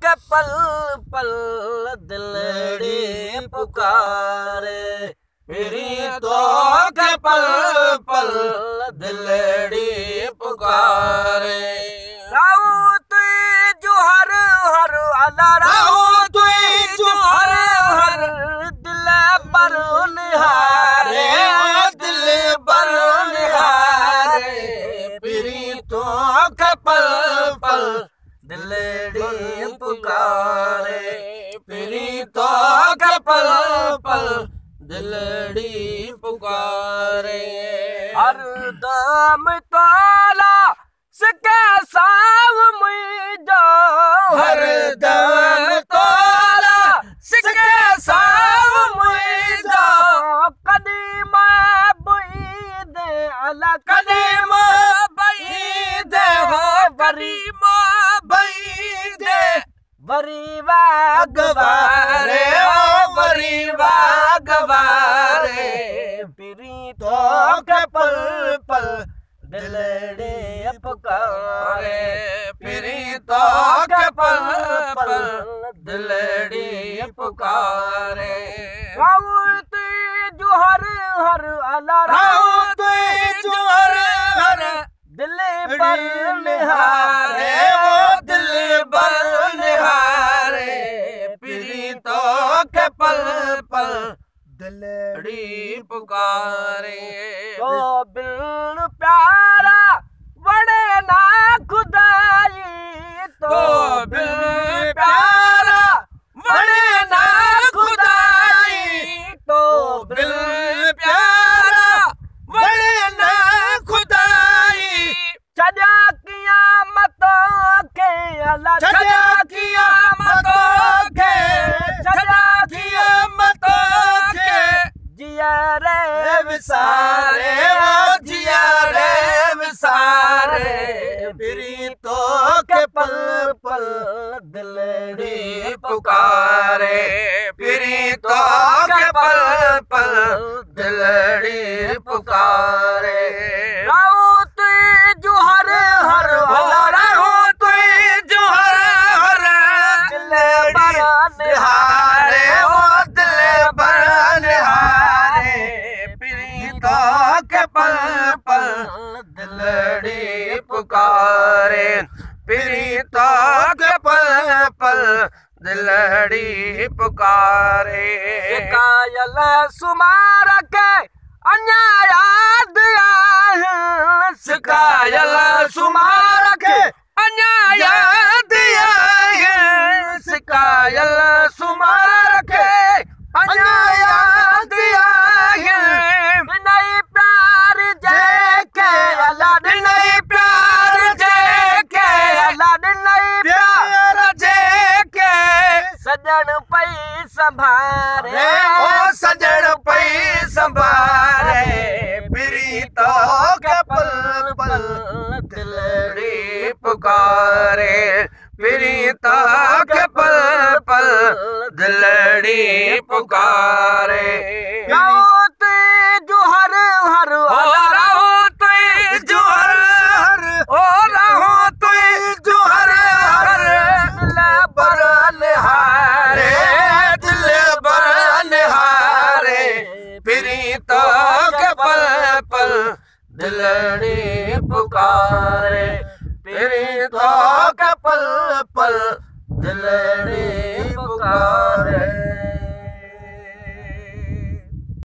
के पल पल दिलड़ी पुकारे प्रीतो के पल पल दिलड़ी पुकारे राहू तुई जो हर हर अला राहू तुई जो हर हर दिल पर निहारे दिल पर निहारे प्रीतो के पल पल दिलड़ी पुकारे प्रीतो के पल पल दिलड़ी पुकारे हर दम ताला सके साव मुझो हर दम ताला सके साव मुझो कदीम बईद अला कदीम बईद हो करीम बईद वरी वागवारे ओ वरी वागवारे प्रीतो के पल पल दिलड़ी पुकारे प्रीतो के पल पल दिलड़ी पुकारे राहू तुई जो हर हर अला राहू तुई जो हर हर दिल पर निहारे वो दिल पर निहारे प्रीतो के पल पल दिलड़ी पुकारे तो बिन प्यारा बड़े ना खुदाई तो बिन प्यारा बड़े ना खुदाई तो बिन प्यारा बड़े ना खुदाई छजा कियामतों के अल्लाह छजा कियामतों के छजा कियामतों के जिया रे विसारे वो जिया रे विसारे प्रीतो के पल पल दिलड़ी पुकारे प्रीतो के पल पल दिलड़ी पुकारे राहू तुई जो हर हर राहू तुई जो हर हर दिलड़ी निहारे वो दिल पर निहारे प्रीतो के पल पल दिलड़ी पुकारे प्रीतो के पल पल दिलड़ी पुकारे कायल सुमार के अन्या याद आए सिकायल सुमार के अन्या याद आए सिकायल सुमार के अन्या याद आए नहीं प्यार जय के अल्लाह नहीं प्यार जय के अल्लाह नहीं प्यार जय के सजन पई संभारे ओ सजन पई संभारे प्रीतो के पल पल दिलड़ी पुकारे प्रीतो के पल पल दिलड़ी पुकारे राहू तुई जो हर हर राहू तुई जो हर हर ओ राहू तुई जो हर हर दिल पर निहारे दिल पर निहारे प्रीतो के पल पल दिलड़ी पुकारे प्रीतो के पल पल दिलड़ी पुकारे।